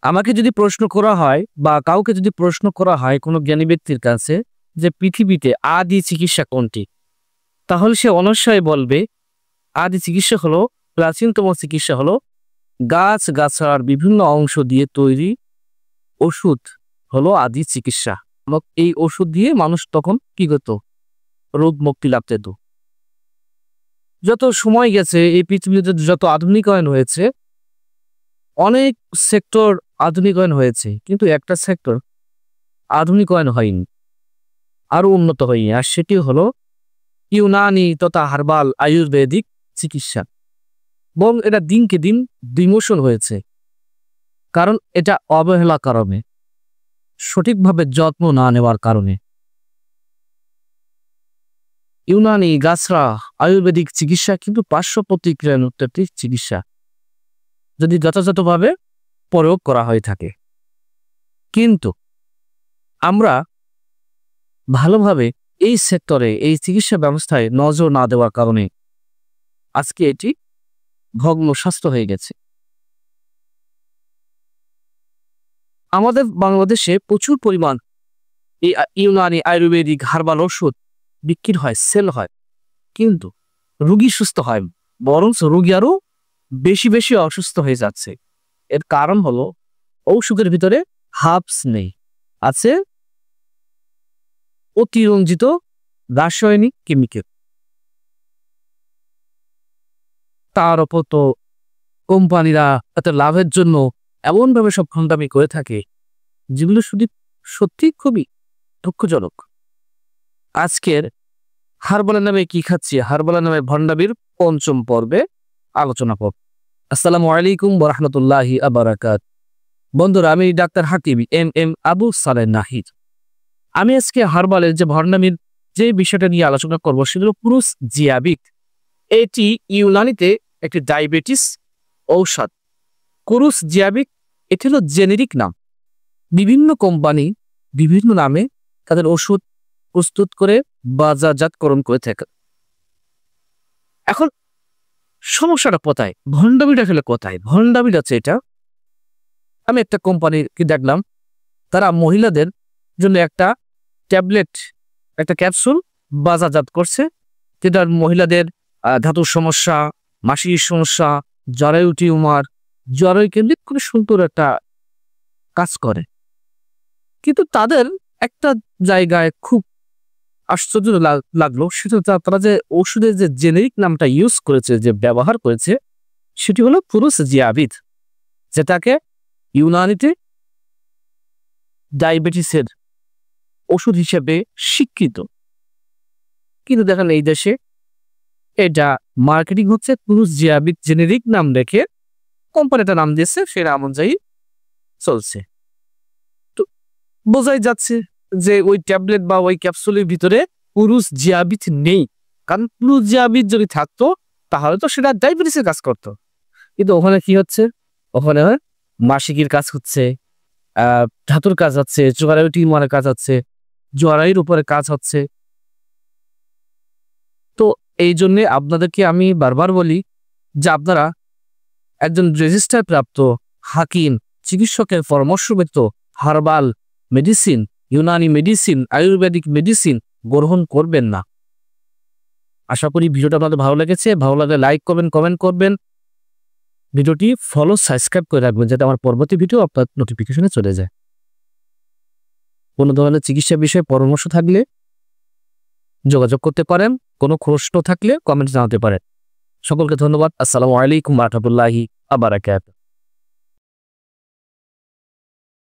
আমাকে যদি প্রশ্ন করা হয় বা কাউকে যদি প্রশ্ন করা হয় কোনো জ্ঞানী ব্যক্তির কাছে যে পৃথিবীতে আদি চিকিৎসা কোনটি, তাহলে সে অনস্বয়ে বলবে আদি চিকিৎসা হলো, প্রাচীনতম চিকিৎসা হলো গাছগাছড়ার বিভিন্ন অংশ দিয়ে তৈরি ওষুধ হলো আদি চিকিৎসা। এবং এই ওষুধ দিয়ে মানুষ তখন কি করত? রোগ মুক্তি লাভ পেত। যত সময় গেছে এই পৃথিবীতে যত আধুনিকায়ন হয়েছে, অনেক সেক্টর আধুনিকায়ন হয়েছে, কিন্তু একটা সেক্টর আধুনিকায়ন হয়নি, আরো উন্নত হয়নি। আর সেটি হলো ইউনানি তথা হার্বাল আয়ুর্বেদিক চিকিৎসা। এবং এটা দিনকে দিন ডিমোশন হয়েছে, কারণ এটা অবহেলা কারণে, সঠিকভাবে যত্ন না নেওয়ার কারণে। ইউনানি গাছরা আয়ুর্বেদিক চিকিৎসা কিন্তু পার্শ্ব প্রতিক্রিয়া মুক্ত চিকিৎসা, যদি যথাযথভাবে প্রয়োগ করা হয়ে থাকে। কিন্তু আমরা ভালোভাবে এই সেক্টরে, এই চিকিৎসা ব্যবস্থায় নজর না দেওয়ার কারণে আজকে এটি ভগ্ন স্বাস্থ্য হয়ে গেছে। আমাদের বাংলাদেশে প্রচুর পরিমাণ এই ইউনানি আয়ুর্বেদিক হার্বাল ওষুধ বিক্রি হয়, সেল হয়, কিন্তু রোগী সুস্থ হয়, বরঞ্চ রোগী আরো বেশি বেশি অসুস্থ হয়ে যাচ্ছে। এর কারণ হলো ঔষধের ভিতরে হার্বস নেই, আছে অতিরঞ্জিত রাসায়নিক কেমিক্যাল। তার উপর তো কোম্পানিরা তাদের লাভের জন্য এমনভাবে সব ফন্দামি করে থাকে, যেগুলো সত্যি খুবই দুঃখজনক। আজকের হার্বালের নামে কি খাচ্ছি, হার্বালের নামে ভণ্ডামির পঞ্চম পর্বে আলোচনা করব। আসসালামু আলাইকুম ওয়া রাহমাতুল্লাহি ওয়া বারাকাতুহু। বন্ধুরা, আমি ডাক্তার হাকিম এম আবু সালেহ নাহিদ। আমি আজকে হার্বালের যে ভণ্ডামির যে বিষয়টা নিয়ে আলোচনা করব সেটা হলো কুরুস জিয়াবিক। এটি ইউনানিতে একটি ডায়াবেটিস ঔষধ। কুরুস জিয়াবিক এটি হলো জেনেরিক নাম। বিভিন্ন কোম্পানি বিভিন্ন নামে তাদের ওষুধ প্রস্তুত করে বাজারজাতকরণ করে থাকে। এখন সমস্যাটা কোথায়, ভণ্ডামিটা আসলে কোথায়? ভণ্ডামিটা হচ্ছে এটা, আমি একটা কোম্পানিকে দেখলাম, তারা মহিলাদের জন্য একটা ট্যাবলেট, একটা ক্যাপসুল বাজারজাত করছে, যেটা মহিলাদের ধাতুর সমস্যা, মাসির সমস্যা, জরায়ু টিউমার, জরায়ু কেন্দ্রিক খুব সুন্দর একটা কাজ করে। কিন্তু তাদের একটা জায়গায় খুব আশ্চর্য লাগলো, সেটা তারা যে ওষুধের যে জেনেরিক নামটা ইউজ করেছে, যে ব্যবহার করেছে, সেটি হলো কুরুস জিয়াবিক, যেটাকে ইউনানিতে ডায়াবেটিসের ওষুধ হিসেবে স্বীকৃত। কিন্তু দেখেন এই দেশে এটা মার্কেটিং হচ্ছে কুরুস জিয়াবিক জেনেরিক নাম রেখে, কোম্পানিটা নাম দিয়েছে, সে নাম অনুযায়ী চলছে। তো বোঝাই যাচ্ছে যে ওই ট্যাবলেট বা ওই ক্যাপসুলের ভিতরে কুরুস জিয়াবিক নেই, কারণ কুরুস জিয়াবিক যদি থাকতো তাহলে তো সেটা ডায়াবেটিসের কাজ করতো। কিন্তু ওখানে কি হচ্ছে, ওখানে মাসিকের কাজ হচ্ছে, ধাতুর কাজ হচ্ছে, জরায়ু টিউমারের কাজ হচ্ছে, জরায়ুর উপরে কাজ হচ্ছে। তো এই জন্যে আপনাদেরকে আমি বারবার বলি যে আপনারা একজন রেজিস্টার প্রাপ্ত হাকিম, চিকিৎসকের পরামর্শবেত্ত herbal medicine, Unani medicine, Ayurvedic medicine গ্রহণ করবেন না। আশা করি ভিডিওটা আপনাদের ভালো লেগেছে। ভালো লাগলে লাইক করবেন, কমেন্ট করবেন, ভিডিওটি ফলো, সাবস্ক্রাইব করে রাখবেন, যাতে আমার পরবর্তী ভিডিও আপনার নোটিফিকেশনে চলে যায়। কোনো ধরনের চিকিৎসা বিষয়ে পরামর্শ থাকলে যোগাযোগ করতে পারেন, কোনো প্রশ্ন থাকলে কমেন্ট জানাতে পারেন। সকলকে ধন্যবাদ। আসসালামু আলাইকুম ওয়া রাহমাতুল্লাহি ওয়া বারাকাতুহু।